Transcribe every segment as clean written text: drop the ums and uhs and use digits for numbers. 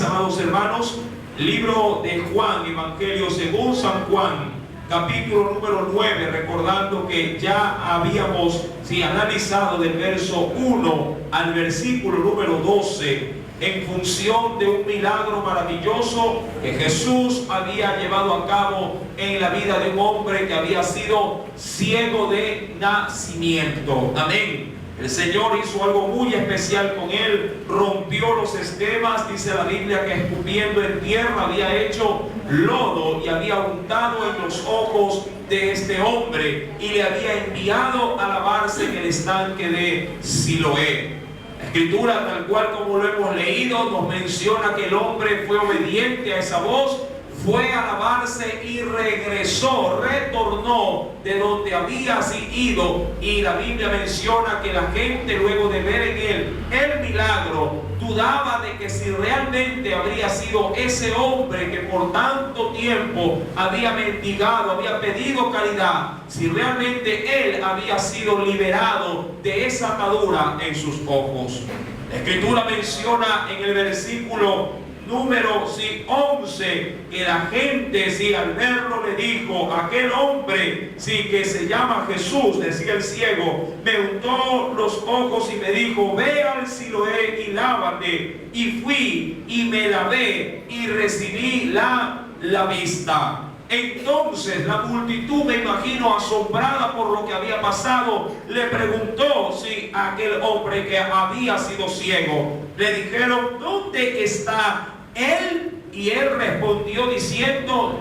amados hermanos, libro de Juan, Evangelio según San Juan, capítulo número 9, recordando que ya habíamos analizado del verso 1 al versículo número 12, en función de un milagro maravilloso que Jesús había llevado a cabo en la vida de un hombre que había sido ciego de nacimiento. Amén. El Señor hizo algo muy especial con él, rompió los esquemas, dice la Biblia que escupiendo en tierra había hecho lodo y había untado en los ojos de este hombre y le había enviado a lavarse en el estanque de Siloé. La Escritura, tal cual como lo hemos leído, nos menciona que el hombre fue obediente a esa voz, fue a lavarse y regresó, retornó de donde había ido. Y la Biblia menciona que la gente, luego de ver en él el milagro, dudaba de que si realmente habría sido ese hombre que por tanto tiempo había mendigado, había pedido caridad, si realmente él había sido liberado de esa atadura en sus ojos. La Escritura menciona en el versículo número 11, que la gente, al verlo le dijo, aquel hombre, que se llama Jesús, decía el ciego, me untó los ojos y me dijo, ve al Siloé y lávate. Y fui y me lavé y recibí la vista. Entonces la multitud, me imagino, asombrada por lo que había pasado, le preguntó a aquel hombre que había sido ciego. Le dijeron, ¿dónde está él? Y él respondió diciendo,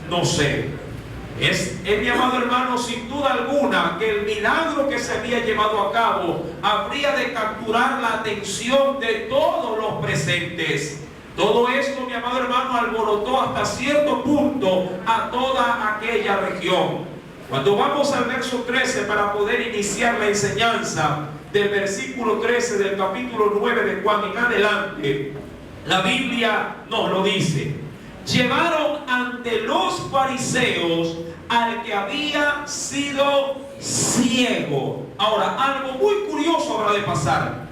no sé. Es mi amado hermano, sin duda alguna, que el milagro que se había llevado a cabo habría de capturar la atención de todos los presentes. Todo esto, mi amado hermano, alborotó hasta cierto punto a toda aquella región. Cuando vamos al verso 13 para poder iniciar la enseñanza del versículo 13 del capítulo 9 de Juan en adelante, la Biblia nos lo dice. Llevaron ante los fariseos al que había sido ciego. Ahora, algo muy curioso habrá de pasar.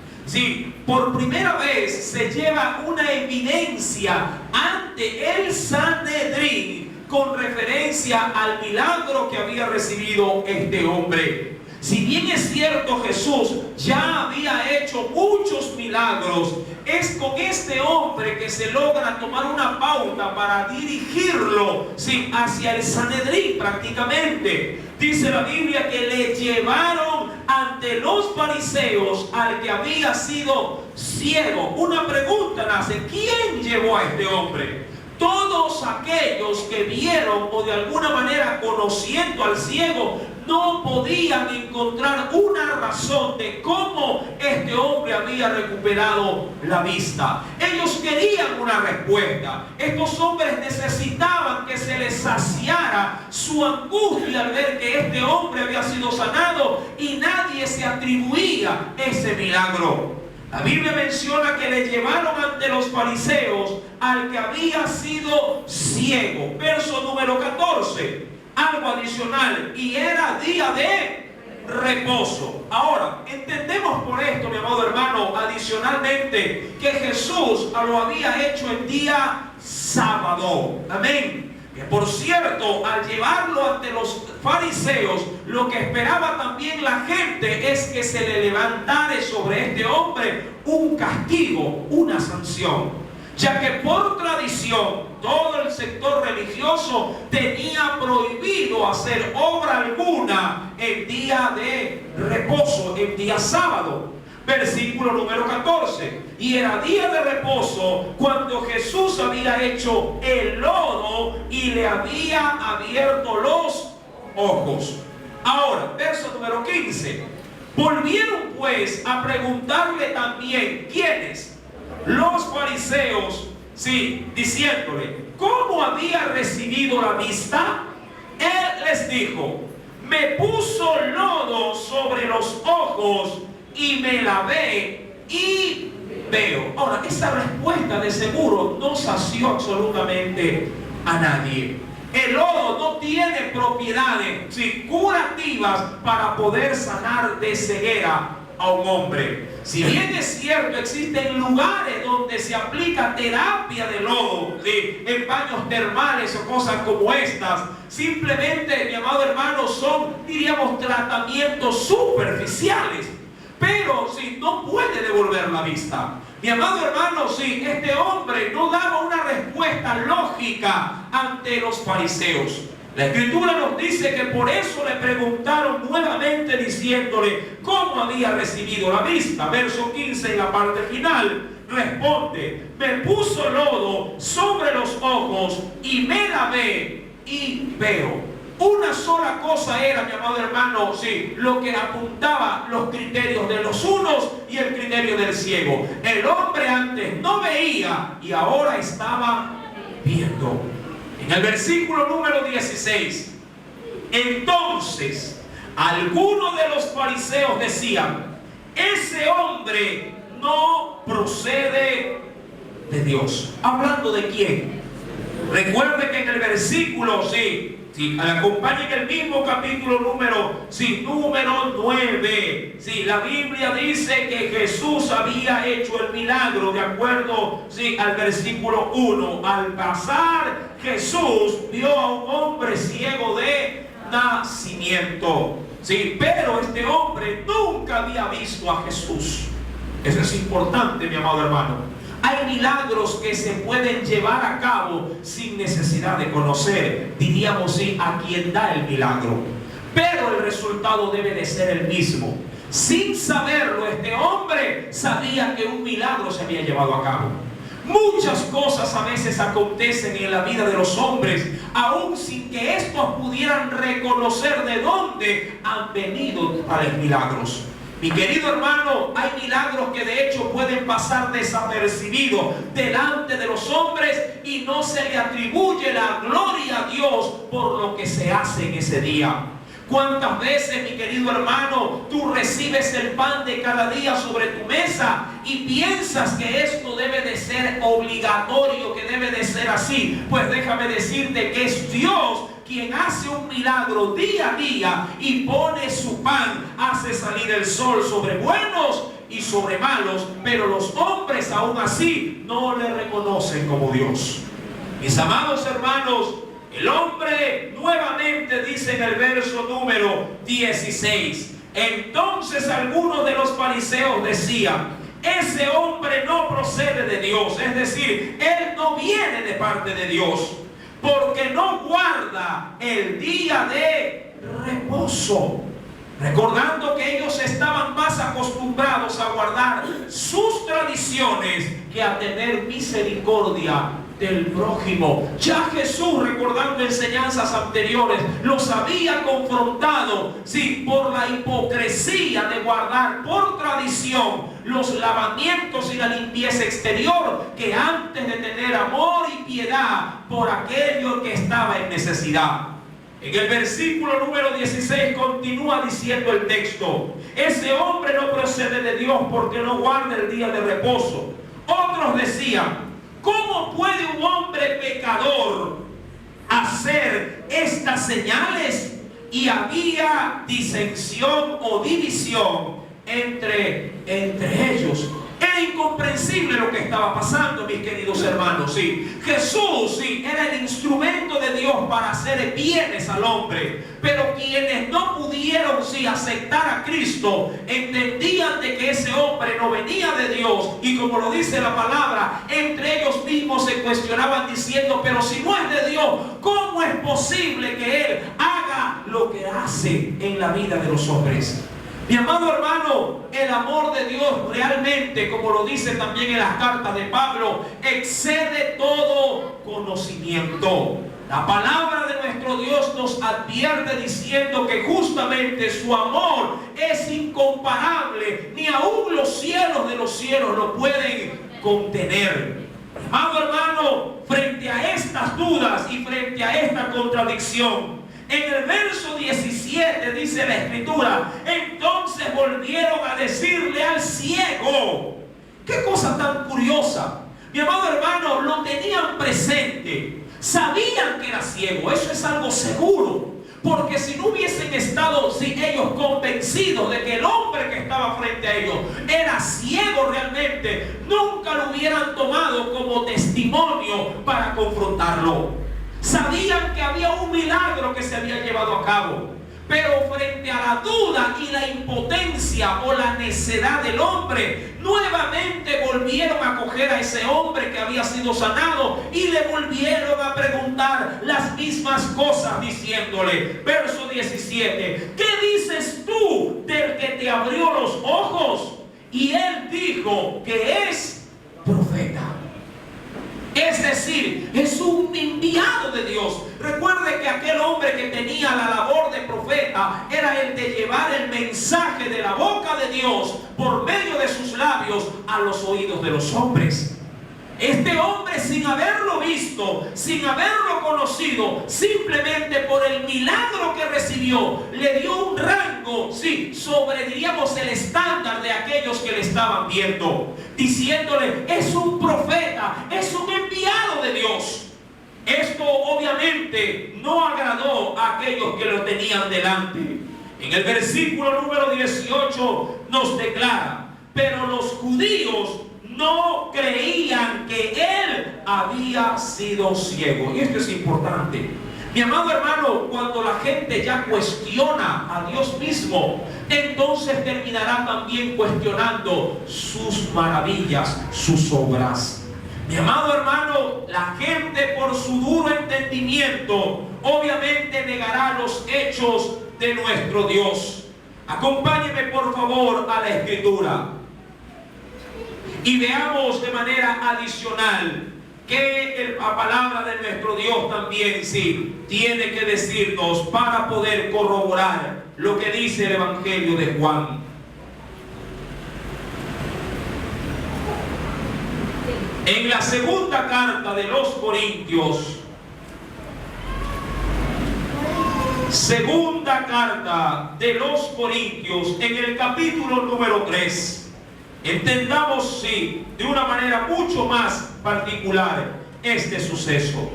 Por primera vez se lleva una evidencia ante el Sanedrín con referencia al milagro que había recibido este hombre. Si bien es cierto, Jesús ya había hecho muchos milagros, es con este hombre que se logra tomar una pauta para dirigirlo hacia el Sanedrín prácticamente. Dice la Biblia que le llevaron ante los fariseos al que había sido ciego. Una pregunta nace: ¿quién llevó a este hombre? Todos aquellos que vieron o de alguna manera conociendo al ciego no podían encontrar una razón de cómo este hombre había recuperado la vista. Ellos querían una respuesta. Estos hombres necesitaban que se les saciara su angustia al ver que este hombre había sido sanado y nadie se atribuía ese milagro. La Biblia menciona que le llevaron ante los fariseos al que había sido ciego. Verso número 14. Algo adicional. Y era día de reposo. Ahora, entendemos por esto, mi amado hermano, adicionalmente, que Jesús lo había hecho el día sábado. Amén. Que por cierto, al llevarlo ante los fariseos, lo que esperaba también la gente es que se le levantara sobre este hombre un castigo, una sanción, ya que por tradición todo el sector religioso tenía prohibido hacer obra alguna el día de reposo, el día sábado. Versículo número 14. Y era día de reposo cuando Jesús había hecho el lodo y le había abierto los ojos. Ahora, verso número 15. Volvieron pues a preguntarle también, ¿quiénes? Los fariseos, diciéndole, ¿cómo había recibido la vista? Él les dijo, me puso lodo sobre los ojos y me lavé y veo. Ahora, esta respuesta de seguro no sació absolutamente a nadie. El lodo no tiene propiedades curativas para poder sanar de ceguera a un hombre. Si bien es cierto, existen lugares donde se aplica terapia de lodo, ¿sí?, en baños termales o cosas como estas, simplemente, mi amado hermano, son, diríamos, tratamientos superficiales. Pero si no puede devolver la vista. Mi amado hermano, si este hombre no daba una respuesta lógica ante los fariseos. La Escritura nos dice que por eso le preguntaron nuevamente diciéndole cómo había recibido la vista. Verso 15 en la parte final responde: me puso lodo sobre los ojos y me lavé y veo. Una sola cosa era, mi amado hermano, sí, lo que apuntaba los criterios de los unos y el criterio del ciego. El hombre antes no veía y ahora estaba viendo. En el versículo número 16, entonces algunos de los fariseos decían: ese hombre no procede de Dios. ¿Hablando de quién? Recuerde que en el versículo, acompaña en el mismo capítulo número 9. La Biblia dice que Jesús había hecho el milagro, de acuerdo al versículo 1. Al pasar, Jesús vio a un hombre ciego de nacimiento. Pero este hombre nunca había visto a Jesús. Eso es importante, mi amado hermano. Hay milagros que se pueden llevar a cabo sin necesidad de conocer, diríamos, a quien da el milagro. Pero el resultado debe de ser el mismo. Sin saberlo, este hombre sabía que un milagro se había llevado a cabo. Muchas cosas a veces acontecen en la vida de los hombres, aún sin que estos pudieran reconocer de dónde han venido tales milagros. Mi querido hermano, hay milagros que de hecho pueden pasar desapercibidos delante de los hombres y no se le atribuye la gloria a Dios por lo que se hace en ese día. ¿Cuántas veces, mi querido hermano, tú recibes el pan de cada día sobre tu mesa y piensas que esto debe de ser obligatorio, que debe de ser así? Pues déjame decirte que es Dios quien hace un milagro día a día y pone su pan, hace salir el sol sobre buenos y sobre malos, pero los hombres aún así no le reconocen como Dios. Mis amados hermanos, el hombre nuevamente dice en el verso número 16: entonces algunos de los fariseos decían: ese hombre no procede de Dios, es decir, él no viene de parte de Dios, porque no guarda el día de reposo. Recordando que ellos estaban más acostumbrados a guardar sus tradiciones que a tener misericordia del prójimo. Ya Jesús, recordando enseñanzas anteriores, los había confrontado, por la hipocresía de guardar por tradición los lavamientos y la limpieza exterior, que antes de tener amor y piedad por aquello que estaba en necesidad. En el versículo número 16 continúa diciendo el texto: ese hombre no procede de Dios porque no guarda el día de reposo. Otros decían: ¿cómo puede un hombre pecador hacer estas señales? Y había disensión o división entre ellos. Era incomprensible lo que estaba pasando, mis queridos hermanos. Jesús era el instrumento de Dios para hacer bienes al hombre, pero quienes no pudieron aceptar a Cristo entendían de que ese hombre no venía de Dios, y como lo dice la palabra, entre ellos mismos se cuestionaban diciendo: pero si no es de Dios, ¿cómo es posible que Él haga lo que hace en la vida de los hombres? Mi amado hermano, el amor de Dios realmente, como lo dice también en las cartas de Pablo, excede todo conocimiento. La palabra de nuestro Dios nos advierte diciendo que justamente su amor es incomparable, ni aún los cielos de los cielos lo pueden contener. Amado hermano, frente a estas dudas y frente a esta contradicción, en el verso 17 dice la Escritura: entonces volvieron a decirle al ciego. Qué cosa tan curiosa. Mi amado hermano, lo tenían presente, sabían que era ciego, eso es algo seguro, porque si no hubiesen estado ellos convencidos de que el hombre que estaba frente a ellos era ciego realmente, nunca lo hubieran tomado como testimonio para confrontarlo. Sabían que había un milagro que se había llevado a cabo, pero frente a la duda y la impotencia o la necedad del hombre, nuevamente volvieron a coger a ese hombre que había sido sanado y le volvieron a preguntar las mismas cosas, diciéndole, verso 17, ¿qué dices tú del que te abrió los ojos? Y él dijo que es profeta. Es decir, es un enviado de Dios. Recuerde que aquel hombre que tenía la labor de profeta era el de llevar el mensaje de la boca de Dios por medio de sus labios a los oídos de los hombres. Este hombre, sin haberlo visto, sin haberlo conocido, simplemente por el milagro que recibió, le dio un rango, sobre, diríamos, el estándar de aquellos que le estaban viendo, diciéndole, es un profeta, es un enviado de Dios. Esto obviamente no agradó a aquellos que lo tenían delante. En el versículo número 18 nos declara, pero los judíos no creían que él había sido ciego. Y esto es importante. Mi amado hermano, cuando la gente ya cuestiona a Dios mismo, entonces terminará también cuestionando sus maravillas, sus obras. Mi amado hermano, la gente por su duro entendimiento obviamente negará los hechos de nuestro Dios. Acompáñeme por favor a la Escritura y veamos de manera adicional que la palabra de nuestro Dios también tiene que decirnos para poder corroborar lo que dice el Evangelio de Juan. En la segunda carta de los Corintios, segunda carta de los Corintios, en el capítulo número 3, entendamos, de una manera mucho más particular este suceso.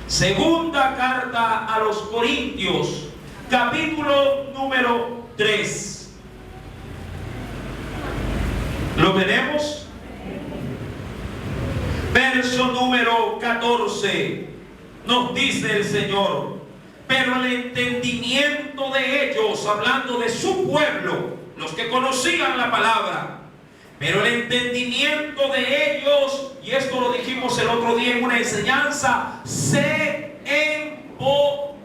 Segunda carta a los Corintios, capítulo número 3. ¿Lo tenemos? Verso número 14. Nos dice el Señor, pero el entendimiento de ellos, hablando de su pueblo, los que conocían la palabra, pero el entendimiento de ellos, y esto lo dijimos el otro día en una enseñanza, se empotó.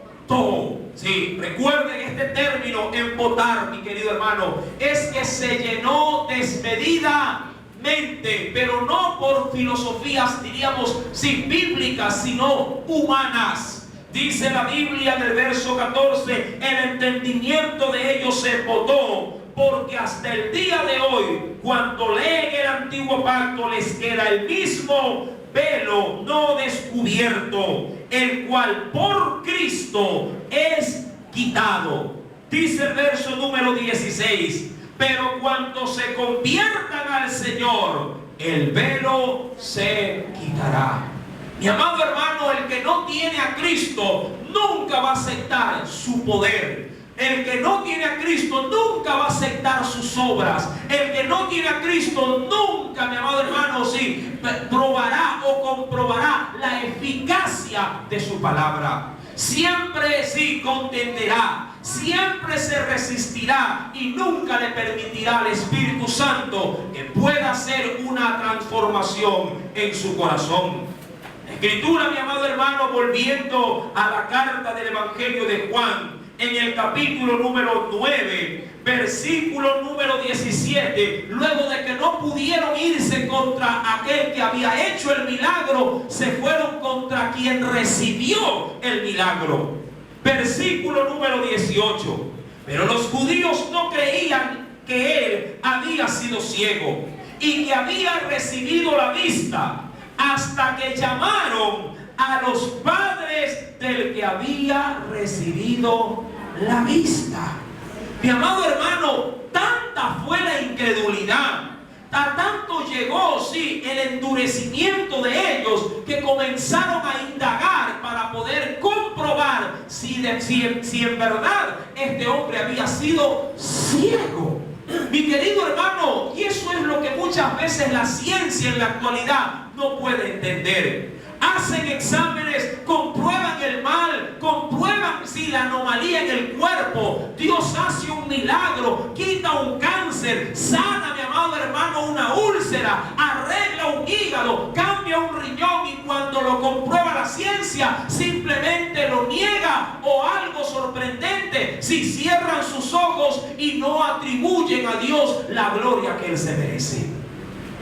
Recuerden este término, empotar, mi querido hermano, es que se llenó desmedidamente, pero no por filosofías, diríamos, bíblicas, sino humanas. Dice la Biblia en el verso 14, el entendimiento de ellos se empotó, porque hasta el día de hoy, cuando leen el antiguo pacto, les queda el mismo velo no descubierto, el cual por Cristo es quitado. Dice el verso número 16, pero cuando se conviertan al Señor, el velo se quitará. Mi amado hermano, el que no tiene a Cristo nunca va a aceptar su poder. El que no tiene a Cristo nunca va a aceptar sus obras. El que no tiene a Cristo nunca, mi amado hermano, probará o comprobará la eficacia de su palabra. Siempre contenderá, siempre se resistirá y nunca le permitirá al Espíritu Santo que pueda hacer una transformación en su corazón. La Escritura, mi amado hermano, volviendo a la carta del Evangelio de Juan, en el capítulo número 9, versículo número 17, luego de que no pudieron irse contra aquel que había hecho el milagro, se fueron contra quien recibió el milagro. Versículo número 18, pero los judíos no creían que él había sido ciego y que había recibido la vista, hasta que llamaron a los padres del que había recibido la vista. Mi amado hermano, tanta fue la incredulidad, a tanto llegó el endurecimiento de ellos, que comenzaron a indagar para poder comprobar si si en verdad este hombre había sido ciego. Mi querido hermano, y eso es lo que muchas veces la ciencia en la actualidad no puede entender. Hacen exámenes, comprueban el mal, comprueban si la anomalía en el cuerpo. Dios hace un milagro, quita un cáncer, sana, mi amado hermano, una úlcera, arregla un hígado, cambia un riñón, y cuando lo comprueba la ciencia simplemente lo niega. O algo sorprendente, si cierran sus ojos y no atribuyen a Dios la gloria que Él se merece.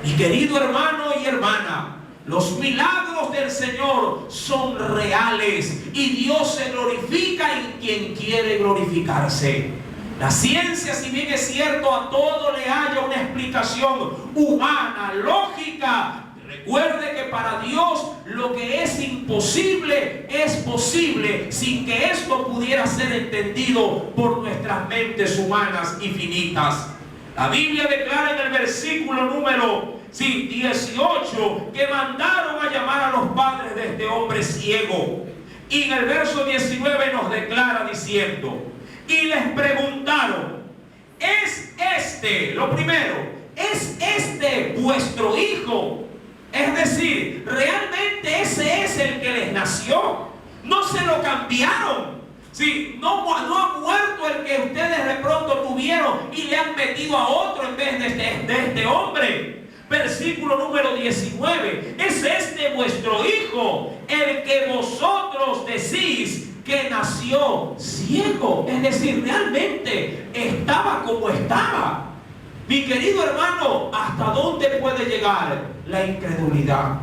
Mi querido hermano y hermana, los milagros del Señor son reales y Dios se glorifica en quien quiere glorificarse. La ciencia, si bien es cierto, a todo le haya una explicación humana, lógica. Recuerde que para Dios lo que es imposible es posible, sin que esto pudiera ser entendido por nuestras mentes humanas y finitas. La Biblia declara en el versículo número 18 que mandaron a llamar a los padres de este hombre ciego. Y en el verso 19 nos declara diciendo: y les preguntaron, ¿es este, lo primero, es este vuestro hijo? Es decir, ¿realmente ese es el que les nació? No se lo cambiaron. Sí, no ha muerto el que ustedes de pronto tuvieron y le han metido a otro en vez de este hombre. Versículo número 19: ¿es este vuestro hijo, el que vosotros decís que nació ciego? Es decir, realmente estaba como estaba. Mi querido hermano, ¿hasta dónde puede llegar la incredulidad?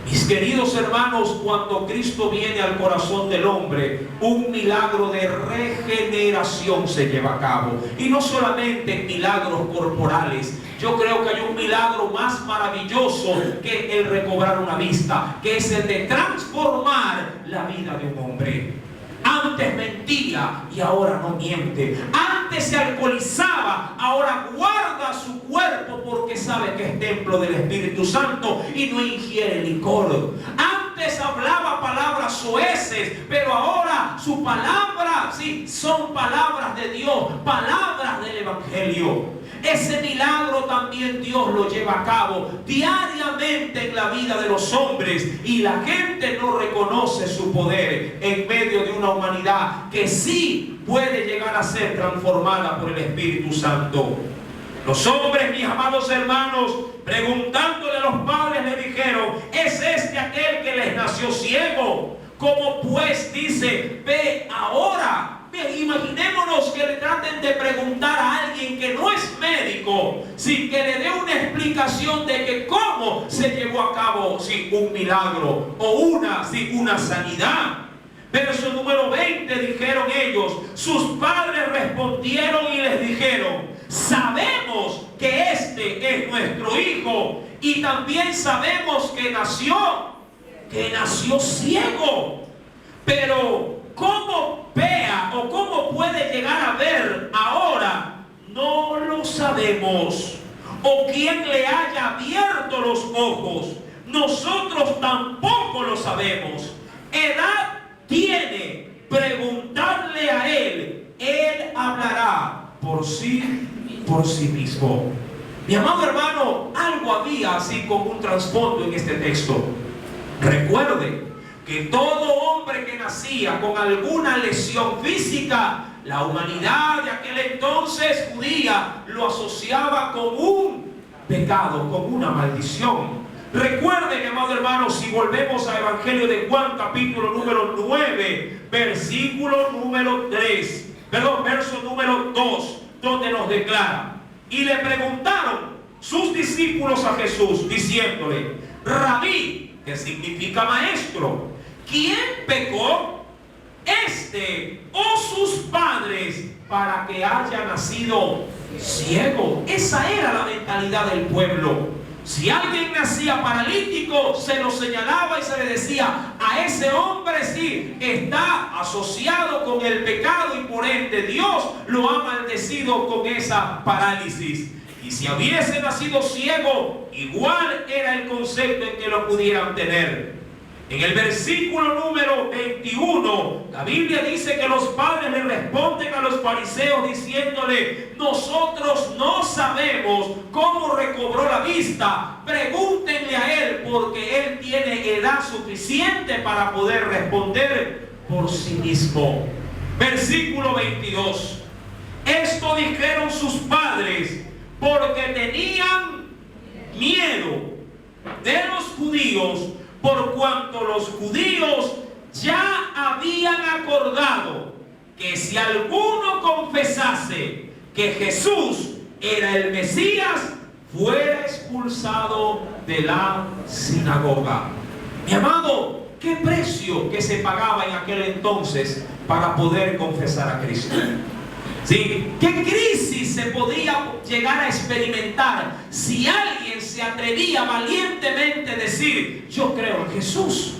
Mis queridos hermanos, cuando Cristo viene al corazón del hombre, un milagro de regeneración se lleva a cabo. Y no solamente milagros corporales. Yo creo que hay un milagro más maravilloso que el recobrar una vista, que es el de transformar la vida de un hombre. Antes mentía y ahora no miente. Antes se alcoholizaba, ahora guarda su cuerpo porque sabe que es templo del Espíritu Santo y no ingiere licor. Antes hablaba palabras soeces, pero ahora su palabra, sí, son palabras de Dios, palabras del Evangelio. Ese milagro también Dios lo lleva a cabo diariamente en la vida de los hombres, y la gente no reconoce su poder en medio de una humanidad que sí puede llegar a ser transformada por el Espíritu Santo. Los hombres, mis amados hermanos, preguntándole a los padres, le dijeron: ¿es este aquel que les nació ciego? ¿Cómo pues, dice, ve ahora? Bien, imaginémonos que le traten de preguntar a alguien que no es médico, sin que le dé una explicación de que cómo se llevó a cabo un milagro o una sanidad. Verso número 20, dijeron ellos: sus padres respondieron y les dijeron: sabemos que este es nuestro hijo, y también sabemos que nació ciego. Pero ¿cómo vea o cómo puede llegar a ver ahora? No lo sabemos. O quién le haya abierto los ojos, nosotros tampoco lo sabemos. Edad tiene, preguntarle a él hablará por sí mismo. Mi amado hermano, algo había así como un trasfondo en este texto. Recuerde que todo hombre que nacía con alguna lesión física, la humanidad de aquel entonces judía lo asociaba con un pecado, con una maldición. Recuerde, mi amado hermano, si volvemos al Evangelio de Juan, capítulo número 9, versículo número 3, verso número 2, donde nos declara: y le preguntaron sus discípulos a Jesús, diciéndole: Rabí, que significa maestro, ¿quién pecó, este o sus padres, para que haya nacido ciego? Esa era la mentalidad del pueblo. Si alguien nacía paralítico, se lo señalaba y se le decía: a ese hombre sí está asociado con el pecado y por ende Dios lo ha maldecido con esa parálisis. Y si hubiese nacido ciego, igual era el concepto en que lo pudieran tener. En el versículo número 21, la Biblia dice que los padres le responden a los fariseos diciéndole: nosotros no sabemos cómo recobró la vista. Pregúntenle a él, porque él tiene edad suficiente para poder responder por sí mismo. Versículo 22. Esto dijeron sus padres porque tenían miedo de los judíos, por cuanto los judíos ya habían acordado que si alguno confesase que Jesús era el Mesías, fuera expulsado de la sinagoga. Mi amado, ¿qué precio que se pagaba en aquel entonces para poder confesar a Cristo? ¿Sí? ¿Qué crisis se podía llegar a experimentar si alguien se atrevía valientemente a decir: yo creo en Jesús?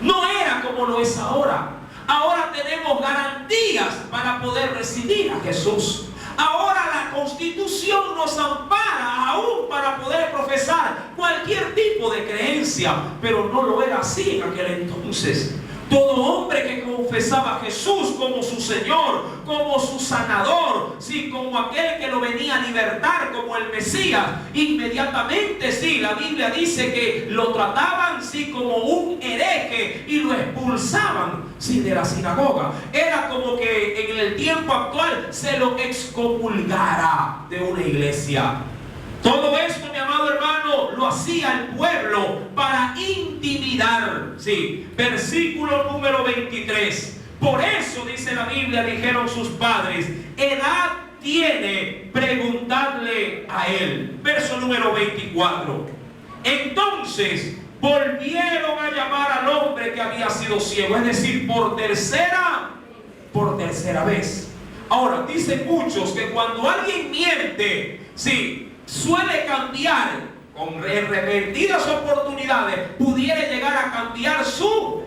No era como lo es ahora. Ahora tenemos garantías para poder recibir a Jesús. Ahora la Constitución nos ampara aún para poder profesar cualquier tipo de creencia, pero no lo era así en aquel entonces. Todo hombre que confesaba a Jesús como su Señor, como su sanador, sí, como aquel que lo venía a libertar, como el Mesías, inmediatamente, sí, la Biblia dice que lo trataban, sí, como un hereje y lo expulsaban, sí, de la sinagoga. Era como que en el tiempo actual se lo excomulgara de una iglesia. Todo esto, mi amado hermano, lo hacía el pueblo para intimidar. Sí, versículo número 23. Por eso, dice la Biblia, dijeron sus padres: edad tiene, preguntadle a él. Verso número 24. Entonces volvieron a llamar al hombre que había sido ciego, es decir, por tercera vez. Ahora, dicen muchos que cuando alguien miente, sí, suele cambiar, con repetidas oportunidades, pudiera llegar a cambiar su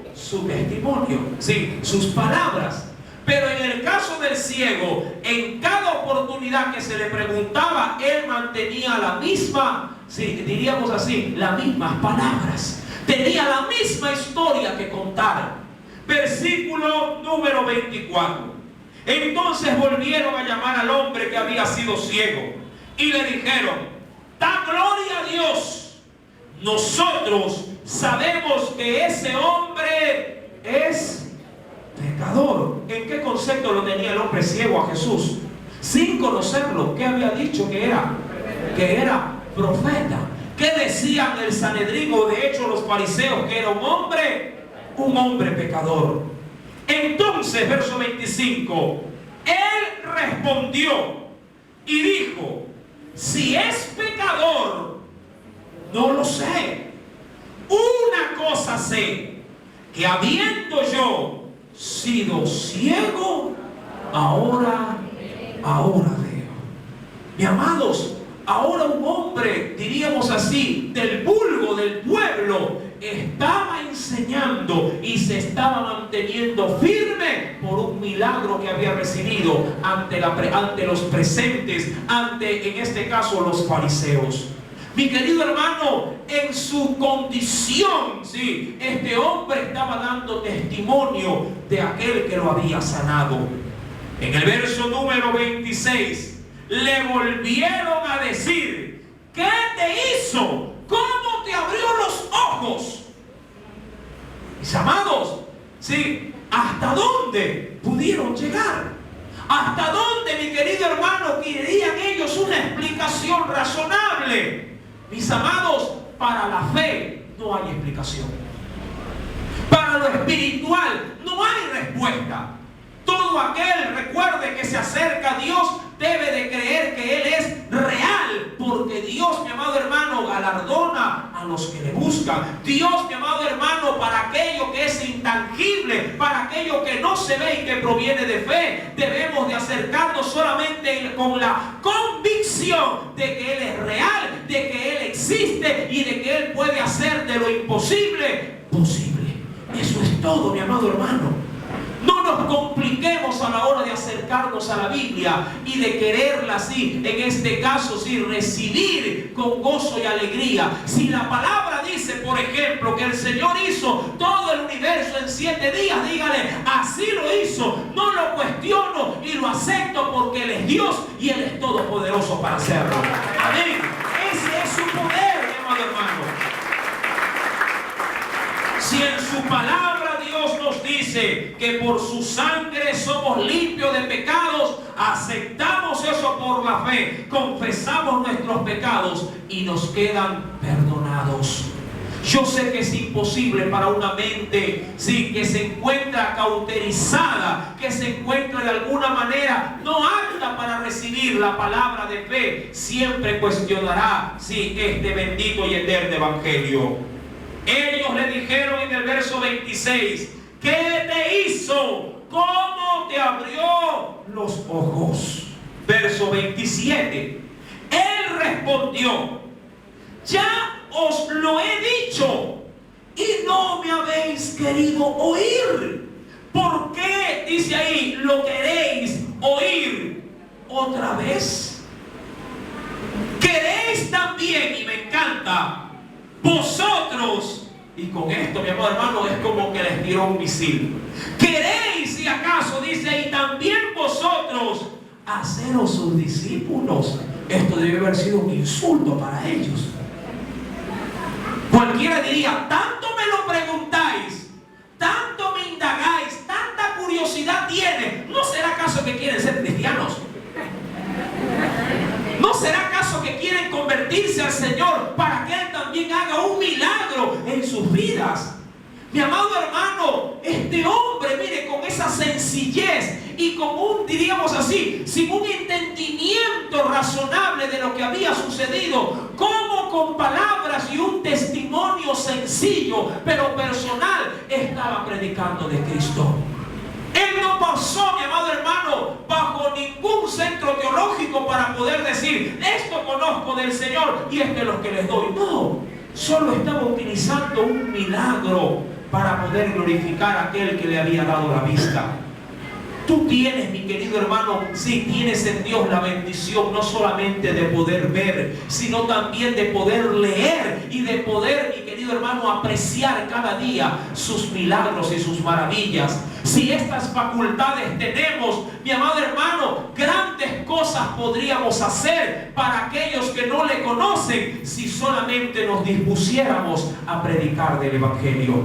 testimonio, sí, sus palabras. Pero en el caso del ciego, en cada oportunidad que se le preguntaba, él mantenía la misma, sí, diríamos así, las mismas palabras. Tenía la misma historia que contar. Versículo número 24. Entonces volvieron a llamar al hombre que había sido ciego y le dijeron: da gloria a Dios. Nosotros sabemos que ese hombre es pecador. ¿En qué concepto lo tenía el hombre ciego a Jesús? Sin conocerlo. ¿Qué había dicho que era? Que era profeta. ¿Qué decían el Sanedrín, o de hecho los fariseos? Que era un hombre pecador. Entonces, verso 25, él respondió y dijo: si es pecador, no lo sé. Una cosa sé, que habiendo yo sido ciego, ahora veo. Mi amados, ahora un hombre, diríamos así, del vulgo, del pueblo, estaba enseñando y se estaba manteniendo firme por un milagro que había recibido ante los presentes, en este caso, los fariseos. Mi querido hermano, en su condición, sí, este hombre estaba dando testimonio de aquel que lo había sanado. En el verso número 26, le volvieron a decir: ¿qué te hizo? ¿Cómo te abrió los ojos? Mis amados, sí, ¿hasta dónde pudieron llegar? ¿Hasta dónde, mi querido hermano, querían ellos una explicación razonable? Mis amados, para la fe no hay explicación. Para lo espiritual no hay respuesta. Todo aquel, recuerde, que se acerca a Dios debe de creer que Él es real, porque Dios, mi amado hermano, galardona a los que le buscan. Dios, mi amado hermano, para aquello que es intangible, para aquello que no se ve y que proviene de fe, debemos de acercarnos solamente con la convicción de que Él es real, de que Él existe y de que Él puede hacer de lo imposible posible. Eso es todo, mi amado hermano. No nos compliquemos a la hora de acercarnos a la Biblia y de quererla así, en este caso sí, recibir con gozo y alegría. Si la palabra dice, por ejemplo, que el Señor hizo todo el universo en 7 días, dígale, así lo hizo, no lo cuestiono y lo acepto porque Él es Dios y Él es todopoderoso para hacerlo. Amén. Ese es su poder, mi amado hermano. Si en su palabra Dios nos dice que por su sangre somos limpios de pecados, aceptamos eso por la fe, confesamos nuestros pecados y nos quedan perdonados. Yo sé que es imposible para una mente, sí, que se encuentra cauterizada, que se encuentra de alguna manera no apta para recibir la palabra de fe, siempre cuestionará, sí, este bendito y eterno evangelio. Ellos le dijeron en el verso 26, ¿qué te hizo? ¿Cómo te abrió los ojos? Verso 27, Él respondió, ya os lo he dicho y no me habéis querido oír. ¿Por qué, dice ahí, lo queréis oír otra vez? ¿Queréis también, y me encanta, vosotros, y con esto, mi amado hermano, es como que les tiró un misil, queréis, si acaso, dice, y también vosotros, haceros sus discípulos? Esto debe haber sido un insulto para ellos. Cualquiera diría, tanto me lo preguntáis, tanto me indagáis, tanta curiosidad tiene, ¿no será acaso que quieren ser cristianos? ¿No será acaso que quieren convertirse al Señor para que Él también haga un milagro en sus vidas? Mi amado hermano, este hombre, mire, con esa sencillez y con un, diríamos así, sin un entendimiento razonable de lo que había sucedido, como con palabras y un testimonio sencillo pero personal estaba predicando de Cristo. Él no pasó, mi amado hermano, bajo ningún centro teológico para poder decir, esto conozco del Señor y esto es lo que les doy. No, solo estaba utilizando un milagro para poder glorificar a aquel que le había dado la vista. Tú tienes, mi querido hermano, sí, tienes en Dios la bendición no solamente de poder ver, sino también de poder leer y de poder, mi querido hermano, apreciar cada día sus milagros y sus maravillas. Si estas facultades tenemos, mi amado hermano, grandes cosas podríamos hacer para aquellos que no le conocen si solamente nos dispusiéramos a predicar del Evangelio.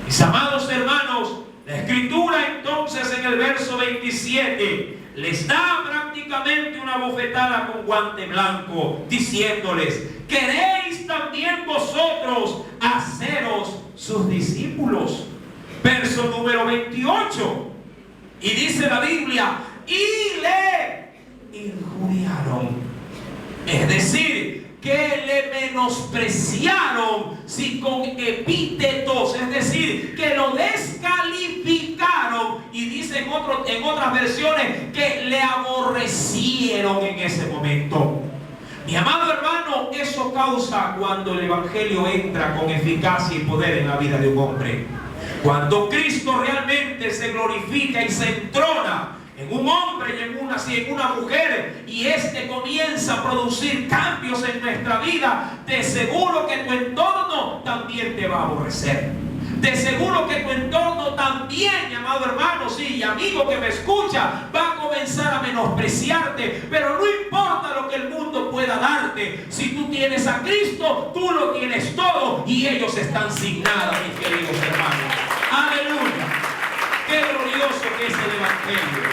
Mis amados hermanos, la Escritura entonces en el verso 27 les da prácticamente una bofetada con guante blanco, diciéndoles, ¿queréis también vosotros haceros sus discípulos? Verso número 28, y dice la Biblia, y le injuriaron, es decir, que le menospreciaron, sí, con epítetos, es decir, que lo descalificaron, y dice en otras versiones que le aborrecieron en ese momento. Mi amado hermano, eso causa cuando el Evangelio entra con eficacia y poder en la vida de un hombre. Cuando Cristo realmente se glorifica y se entrona en un hombre y en una mujer, y este comienza a producir cambios en nuestra vida, de seguro que tu entorno también te va a aborrecer. De seguro que tu entorno también, mi amado hermano, sí, y amigo que me escucha, va a comenzar a menospreciarte. Pero no importa lo que el mundo pueda darte, si tú tienes a Cristo, tú lo tienes todo, y ellos están sin nada, mis queridos hermanos. Aleluya. Qué glorioso que es el Evangelio.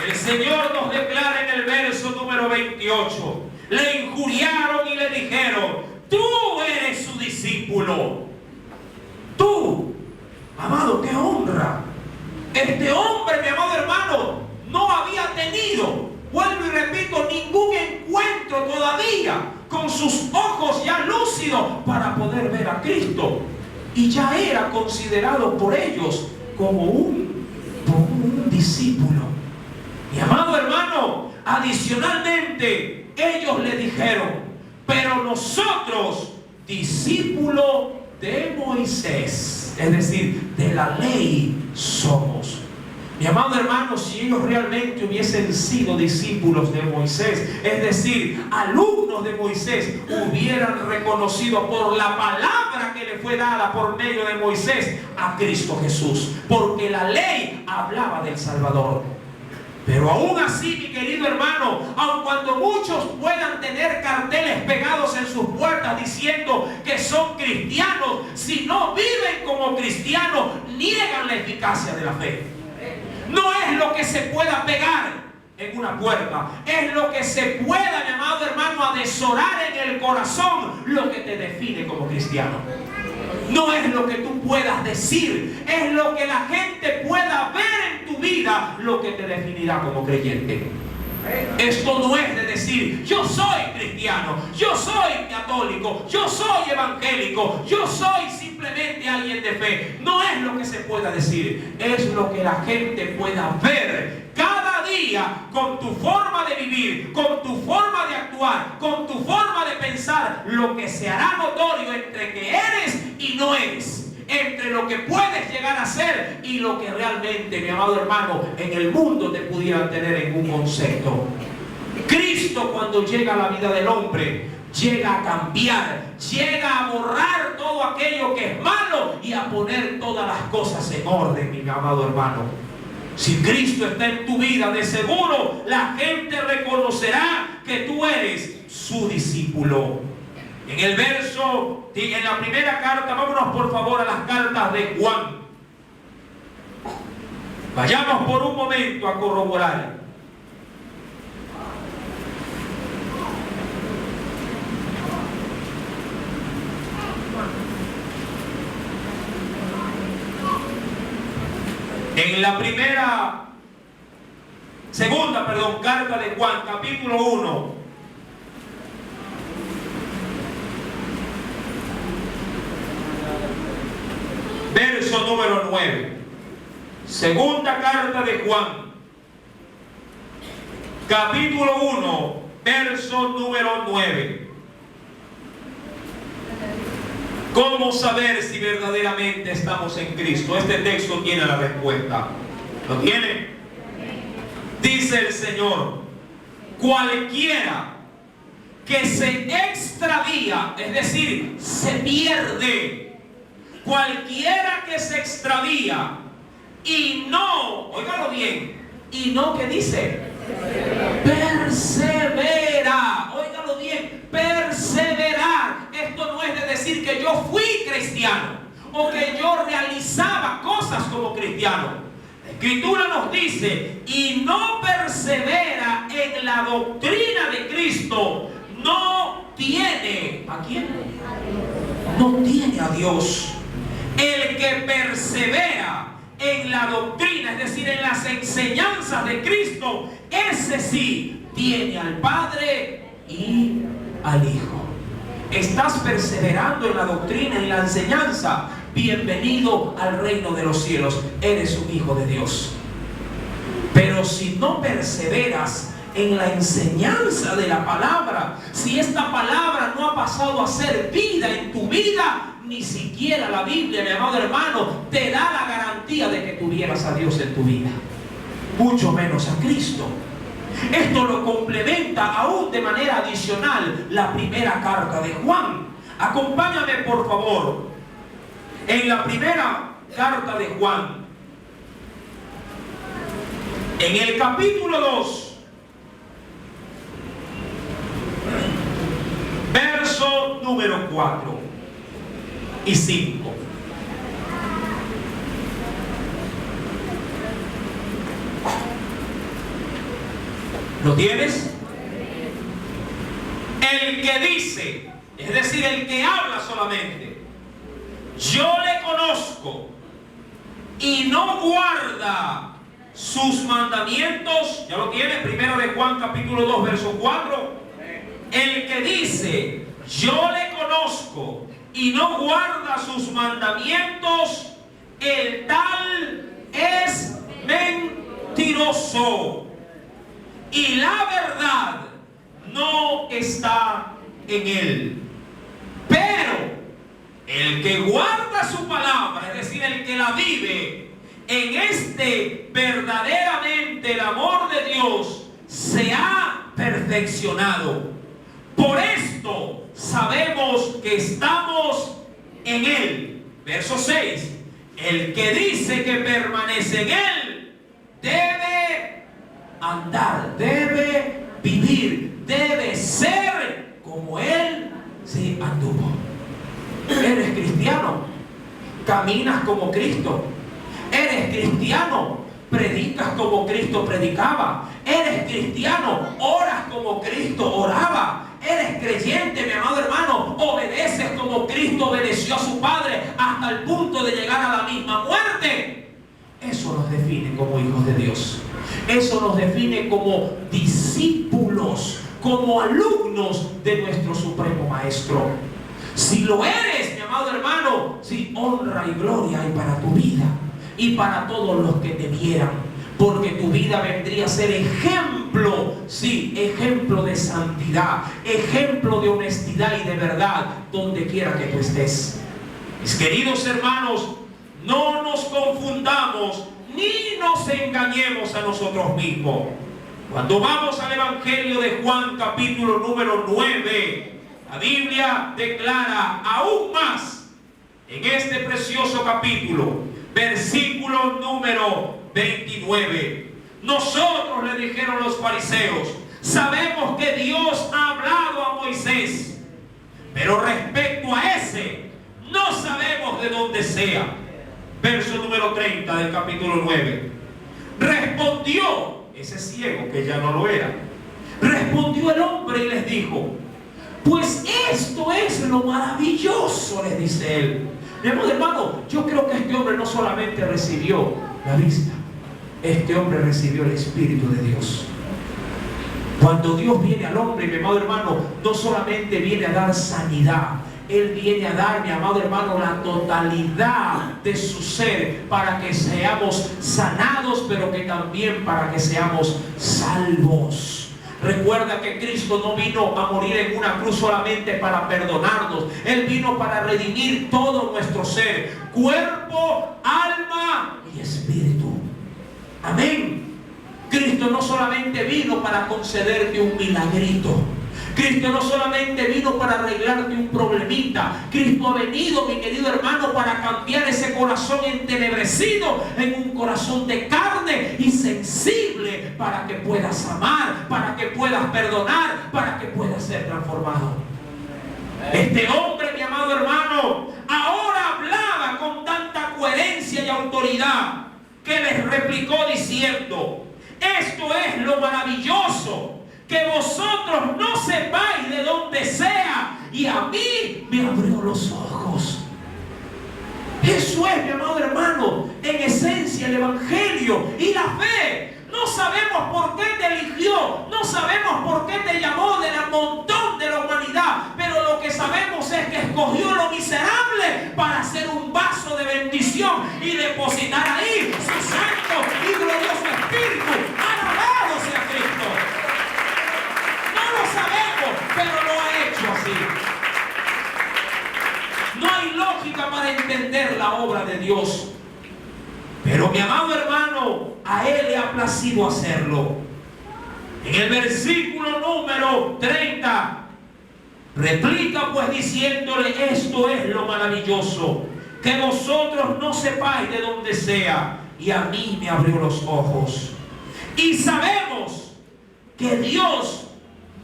El Señor nos declara en el verso número 28, le injuriaron y le dijeron, tú eres su discípulo. Tú, amado, qué honra. Este hombre, mi amado hermano, no había tenido, vuelvo y repito, ningún encuentro todavía con sus ojos ya lúcidos para poder ver a Cristo. Y ya era considerado por ellos como un discípulo. Mi amado hermano, adicionalmente, ellos le dijeron, pero nosotros, discípulo de Moisés. Moisés. Es decir, de la ley somos. Mi amado hermano, si ellos realmente hubiesen sido discípulos de Moisés, es decir, alumnos de Moisés, hubieran reconocido por la palabra que le fue dada por medio de Moisés a Cristo Jesús, porque la ley hablaba del Salvador. Pero aún así, mi querido hermano, aun cuando muchos puedan tener carteles pegados en sus puertas diciendo que son cristianos, si no viven como cristianos, niegan la eficacia de la fe. No es lo que se pueda pegar en una puerta, es lo que se pueda, mi amado hermano, atesorar en el corazón, lo que te define como cristiano. No es lo que tú puedas decir, es lo que la gente pueda ver en tu vida, lo que te definirá como creyente. Esto no es de decir, yo soy cristiano, yo soy católico, yo soy evangélico, yo soy simplemente alguien de fe. No es lo que se pueda decir, es lo que la gente pueda ver cada día con tu forma de vivir, con tu forma de actuar, con tu forma de pensar, lo que se hará notorio entre que eres y no eres. Entre lo que puedes llegar a ser y lo que realmente, mi amado hermano, en el mundo te pudieran tener en un concepto. Cristo, cuando llega a la vida del hombre, llega a cambiar, llega a borrar todo aquello que es malo y a poner todas las cosas en orden, mi amado hermano. Si Cristo está en tu vida, de seguro la gente reconocerá que tú eres su discípulo. En el verso, en la primera carta, vámonos por favor a las cartas de Juan. Vayamos por un momento a corroborar. En la segunda carta de Juan, capítulo 1. Verso número 9. Segunda carta de Juan, capítulo 1, verso número 9. ¿Cómo saber si verdaderamente estamos en Cristo? Este texto tiene la respuesta. ¿Lo tiene? Dice el Señor: cualquiera que se extravía, es decir, se pierde, cualquiera que se extravía y no, óigalo bien, y no, ¿qué dice? Persevera, óigalo bien, perseverar. Esto no es de decir que yo fui cristiano o que yo realizaba cosas como cristiano. La Escritura nos dice, y no persevera en la doctrina de Cristo, no tiene, ¿a quién? No tiene a Dios. El que persevera en la doctrina, es decir, en las enseñanzas de Cristo, ese sí tiene al Padre y al Hijo. ¿Estás perseverando en la doctrina, en la enseñanza? Bienvenido al reino de los cielos. Eres un hijo de Dios. Pero si no perseveras en la enseñanza de la palabra, si esta palabra no ha pasado a ser vida en tu vida, ni siquiera la Biblia, mi amado hermano, te da la garantía de que tuvieras a Dios en tu vida, mucho menos a Cristo. Esto lo complementa aún de manera adicional la primera carta de Juan. Acompáñame por favor en la primera carta de Juan, en el capítulo 2, verso número 4 y 5. ¿Lo tienes? El que dice, es decir, el que habla solamente, yo le conozco, y no guarda sus mandamientos, ya lo tiene, primero de Juan capítulo 2 verso 4. El que dice, yo le conozco, y no guarda sus mandamientos, el tal es mentiroso, y la verdad no está en él. Pero El que guarda su palabra, es decir, el que la vive, en verdaderamente el amor de Dios se ha perfeccionado. Por esto sabemos que estamos en Él. Verso 6. El que dice que permanece en Él debe andar, debe vivir, debe ser como Él se anduvo. Eres cristiano, caminas como Cristo. Eres cristiano, predicas como Cristo predicaba. Eres cristiano, oras como Cristo oraba. Eres creyente, mi amado hermano, obedeces como Cristo obedeció a su Padre hasta el punto de llegar a la misma muerte. Eso nos define como hijos de Dios. Eso nos define como discípulos, como alumnos de nuestro Supremo Maestro. Si lo eres, mi amado hermano, si honra y gloria hay para tu vida y para todos los que te vieran, porque tu vida vendría a ser ejemplo, sí, ejemplo de santidad, ejemplo de honestidad y de verdad, donde quiera que tú estés. Mis queridos hermanos, no nos confundamos ni nos engañemos a nosotros mismos. Cuando vamos al Evangelio de Juan, capítulo número 9, la Biblia declara aún más en este precioso capítulo, versículo número 29. Nosotros, le dijeron los fariseos, sabemos que Dios ha hablado a Moisés, pero respecto a ese no sabemos de dónde sea. Verso número 30 del capítulo 9. Respondió ese ciego, que ya no lo era. Respondió el hombre y les dijo: pues esto es lo maravilloso, les dice él. Mi amado hermano, yo creo que este hombre no solamente recibió la vista, este hombre recibió el Espíritu de Dios. Cuando Dios viene al hombre, mi amado hermano, no solamente viene a dar sanidad, Él viene a dar, mi amado hermano, la totalidad de su ser para que seamos sanados, pero que también para que seamos salvos. Recuerda que Cristo no vino a morir en una cruz solamente para perdonarnos. Él vino para redimir todo nuestro ser, cuerpo, alma y espíritu. Amén. Cristo no solamente vino para concederte un milagrito. Cristo no solamente vino para arreglarte un problemita. Cristo ha venido, mi querido hermano, para cambiar ese corazón entenebrecido en un corazón de carne y sensible, para que puedas amar, para que puedas perdonar, para que puedas ser transformado. Este hombre, mi amado hermano, ahora hablaba con tanta coherencia y autoridad que les replicó diciendo: esto es lo maravilloso, que vosotros no sepáis de dónde sea, y a mí me abrió los ojos. Eso es, mi amado hermano, en esencia el Evangelio y la fe. No sabemos por qué te eligió, no sabemos por qué te llamó del montón de la humanidad, pero lo que sabemos es que escogió lo miserable para hacer un vaso de bendición y depositar ahí su santo y glorioso Espíritu. Alabado sea Cristo. No lo sabemos, pero lo ha hecho así. No hay lógica para entender la obra de Dios, pero mi amado hermano, a Él le ha placido hacerlo. En el versículo número 30 replica pues diciéndole: esto es lo maravilloso, que vosotros no sepáis de dónde sea, y a mí me abrió los ojos. Y sabemos que Dios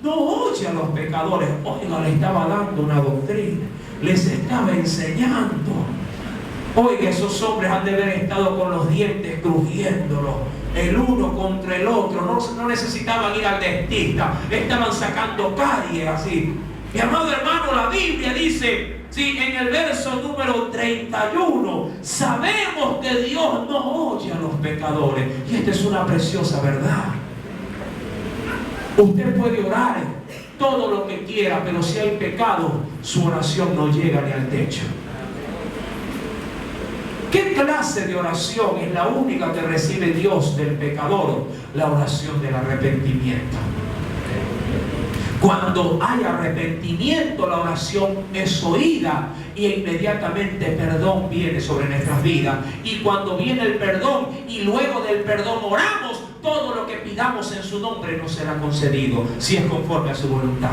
no oye a los pecadores. Oiga, le estaba dando una doctrina, les estaba enseñando. Oiga, esos hombres han de haber estado con los dientes crujiéndolos, el uno contra el otro. No necesitaban ir al dentista, estaban sacando caries así. Mi amado hermano, la Biblia dice, sí, en el verso número 31, sabemos que Dios no oye a los pecadores. Y esta es una preciosa verdad. Usted puede orar todo lo que quiera, pero si hay pecado, su oración no llega ni al techo. ¿Qué clase de oración es la única que recibe Dios del pecador? La oración del arrepentimiento. Cuando hay arrepentimiento, la oración es oída y inmediatamente perdón viene sobre nuestras vidas. Y cuando viene el perdón y luego del perdón oramos, todo lo que pidamos en su nombre nos será concedido, si es conforme a su voluntad.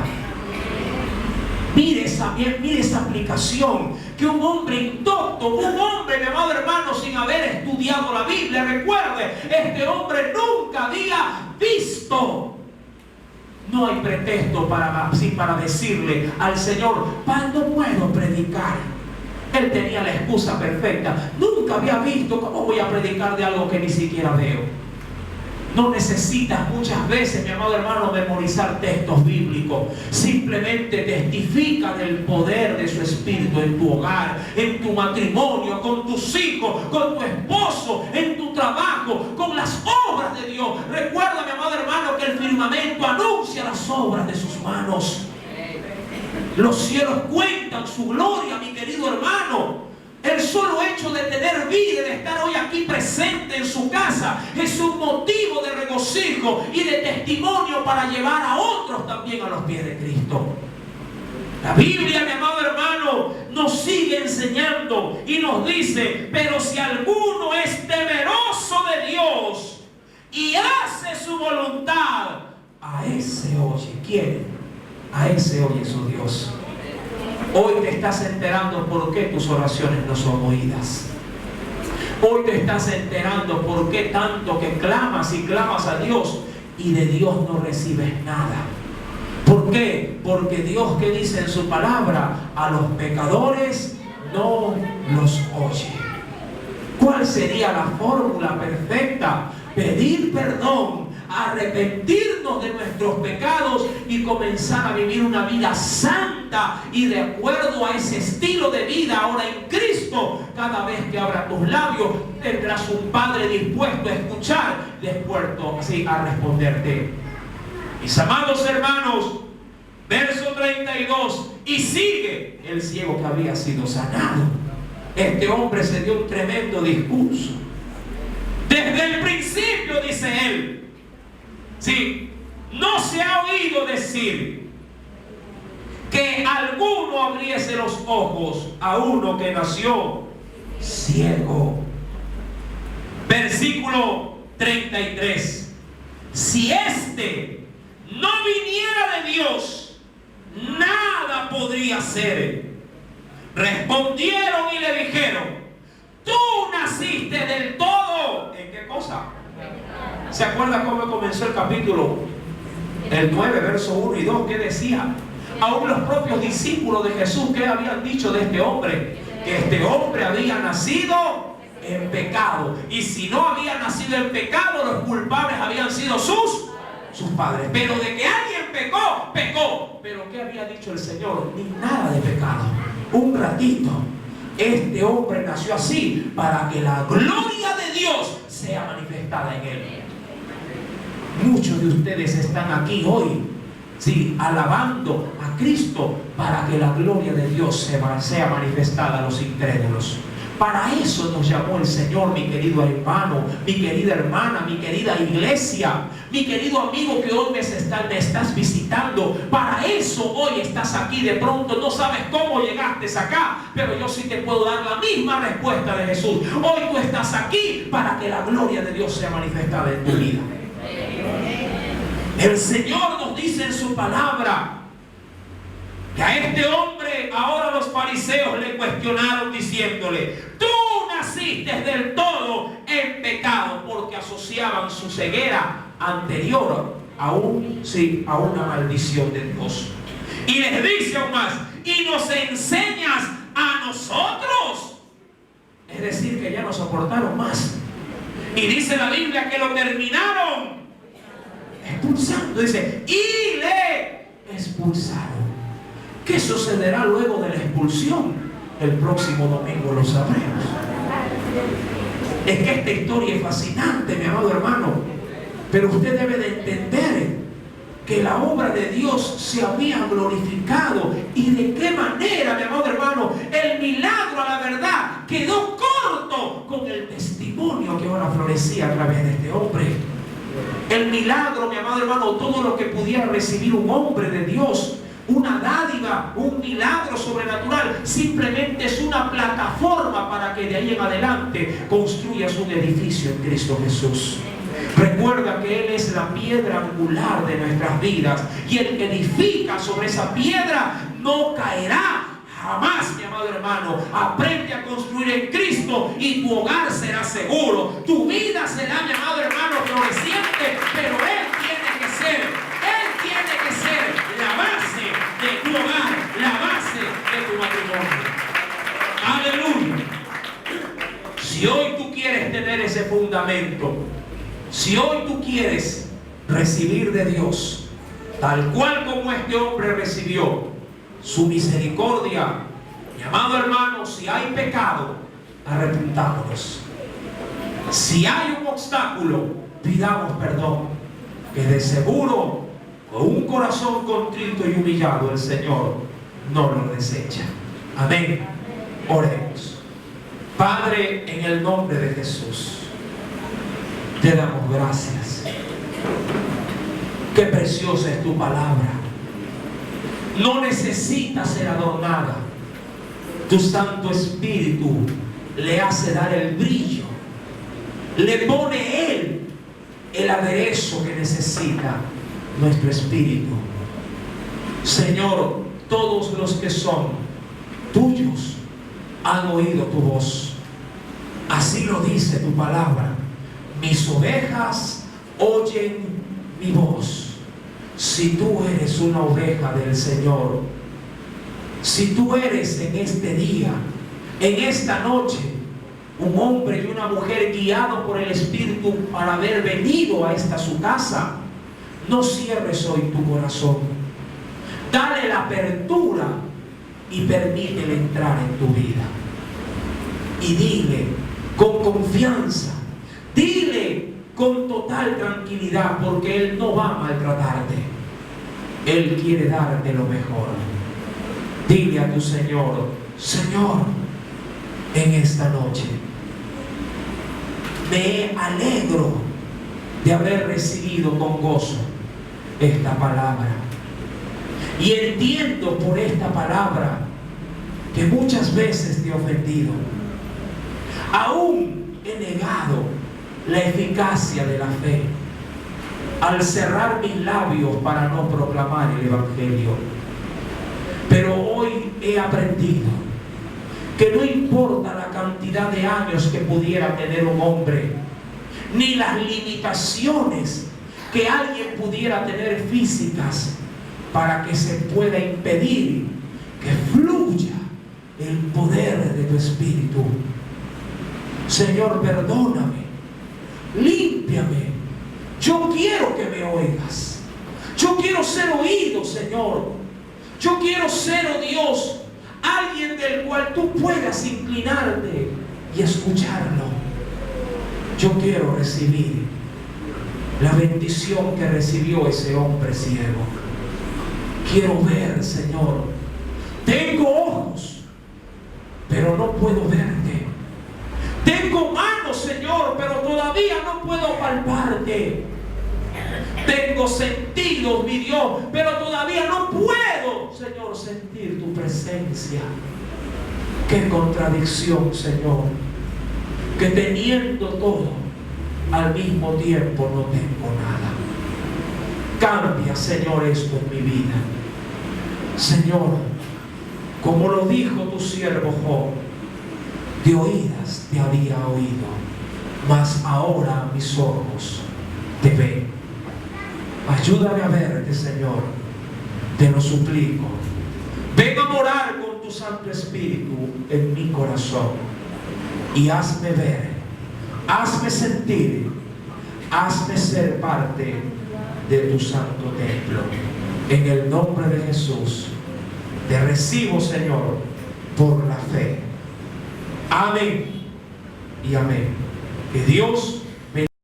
Mire esa aplicación, que un hombre indocto, un hombre, mi amado hermano, sin haber estudiado la Biblia, recuerde, este hombre nunca había visto. No hay pretexto para decirle al Señor, no puedo predicar. Él tenía la excusa perfecta. Nunca había visto. ¿Cómo voy a predicar de algo que ni siquiera veo? No necesitas muchas veces, mi amado hermano, memorizar textos bíblicos. Simplemente testifica del poder de su Espíritu en tu hogar, en tu matrimonio, con tus hijos, con tu esposo, en tu trabajo, con las obras de Dios. Recuerda, mi amado hermano, que el firmamento anuncia las obras de sus manos. Los cielos cuentan su gloria, mi querido hermano. El solo hecho de tener vida, de estar hoy aquí presente en su casa, es un motivo de regocijo y de testimonio para llevar a otros también a los pies de Cristo. La Biblia, mi amado hermano, nos sigue enseñando y nos dice, pero si alguno es temeroso de Dios y hace su voluntad, a ese oye. ¿Quién? A ese oye su Dios. Hoy te estás enterando por qué tus oraciones no son oídas. Hoy te estás enterando por qué tanto que clamas y clamas a Dios y de Dios no recibes nada. ¿Por qué? Porque Dios, que dice en su palabra, a los pecadores no los oye. ¿Cuál sería la fórmula perfecta? Pedir perdón, arrepentirnos de nuestros pecados y comenzar a vivir una vida santa y de acuerdo a ese estilo de vida ahora en Cristo. Cada vez que abra tus labios tendrás un Padre dispuesto a escuchar, dispuesto así a responderte. Mis amados hermanos, verso 32, y sigue el ciego que había sido sanado. Este hombre se dio un tremendo discurso. Desde el principio, dice él, sí, no se ha oído decir que alguno abriese los ojos a uno que nació ciego. Versículo 33. Si éste no viniera de Dios, nada podría hacer. Respondieron y le dijeron, tú naciste del todo. ¿En qué cosa? ¿Se acuerda cómo comenzó el capítulo? El 9, verso 1 y 2, ¿qué decía? Aún los propios discípulos de Jesús, ¿qué habían dicho de este hombre? Que este hombre había nacido en pecado. Y si no había nacido en pecado, los culpables habían sido sus padres. Pero de que alguien pecó, pecó. Pero ¿qué había dicho el Señor? Ni nada de pecado. Un ratito. Este hombre nació así para que la gloria de Dios sea manifestada en él. Muchos de ustedes están aquí hoy, sí, alabando a Cristo para que la gloria de Dios sea manifestada a los incrédulos. Para eso nos llamó el Señor, mi querido hermano, mi querida hermana, mi querida iglesia, mi querido amigo que hoy me estás visitando. Para eso hoy estás aquí. De pronto no sabes cómo llegaste acá, pero yo sí te puedo dar la misma respuesta de Jesús. Hoy tú estás aquí para que la gloria de Dios sea manifestada en tu vida. El Señor nos dice en su palabra que a este hombre ahora los fariseos le cuestionaron diciéndole, tú naciste del todo en pecado, porque asociaban su ceguera anterior a una maldición de Dios. Y les dice aún más, y nos enseñas a nosotros. Es decir, que ya no soportaron más. Y dice la Biblia que lo terminaron expulsando. Dice, y le expulsaron. ¿Qué sucederá luego de la expulsión? El próximo domingo lo sabremos. Es que esta historia es fascinante, mi amado hermano. Pero usted debe de entender que la obra de Dios se había glorificado. Y de qué manera, mi amado hermano, el milagro a la verdad quedó corto con el testimonio que ahora florecía a través de este hombre. El milagro, mi amado hermano, todo lo que pudiera recibir un hombre de Dios, una dádiva, un milagro sobrenatural, simplemente es una plataforma para que de ahí en adelante construyas un edificio en Cristo Jesús. Recuerda que Él es la piedra angular de nuestras vidas, y el que edifica sobre esa piedra no caerá jamás, mi amado hermano. Aprende a construir en Cristo y tu hogar será seguro. Tu vida será, mi amado hermano, floreciente, pero Él tiene que ser la base de tu hogar, la base de tu matrimonio. Aleluya. Si hoy tú quieres tener ese fundamento, si hoy tú quieres recibir de Dios, tal cual como este hombre recibió su misericordia, mi amado hermano, si hay pecado, arrepentámonos. Si hay un obstáculo, pidamos perdón, que de seguro con un corazón contrito y humillado el Señor no lo desecha. Amén. Oremos. Padre, en el nombre de Jesús, te damos gracias. Qué preciosa es tu palabra. No necesita ser adornada. Tu Santo Espíritu le hace dar el brillo. Le pone Él el aderezo que necesita nuestro espíritu. Señor, todos los que son tuyos han oído tu voz. Así lo dice tu palabra. Mis ovejas oyen mi voz. Si tú eres una oveja del Señor, si tú eres en este día, en esta noche, un hombre y una mujer guiado por el Espíritu para haber venido a esta su casa, no cierres hoy tu corazón. Dale la apertura y permítele entrar en tu vida. Y dile con confianza, dile con total tranquilidad, porque Él no va a maltratarte. Él quiere darte lo mejor. Dile a tu Señor: Señor, en esta noche me alegro de haber recibido con gozo esta palabra. Y entiendo por esta palabra que muchas veces te he ofendido. Aún he negado la eficacia de la fe al cerrar mis labios para no proclamar el Evangelio. Pero hoy he aprendido que no importa la cantidad de años que pudiera tener un hombre, ni las limitaciones que alguien pudiera tener físicas, para que se pueda impedir que fluya el poder de tu Espíritu. Señor, perdóname, límpiame. Yo quiero que me oigas. Yo quiero ser oído, Señor. Yo quiero ser, oh Dios, alguien del cual tú puedas inclinarte y escucharlo. Yo quiero recibir la bendición que recibió ese hombre ciego. Quiero ver, Señor. Tengo ojos, pero no puedo verte. Tengo manos, Señor, pero todavía no puedo palparte. Tengo sentidos, mi Dios, pero todavía no puedo, Señor, sentir tu presencia. Qué contradicción, Señor, que teniendo todo, al mismo tiempo no tengo nada. Cambia, Señor, esto en mi vida. Señor, como lo dijo tu siervo Job, de oídas te había oído, mas ahora mis ojos te ven. Ayúdame a verte, Señor, te lo suplico. Ven a morar con tu Santo Espíritu en mi corazón y hazme ver, hazme sentir, hazme ser parte de tu santo templo. En el nombre de Jesús te recibo, Señor, por la fe. Amén y amén. Que Dios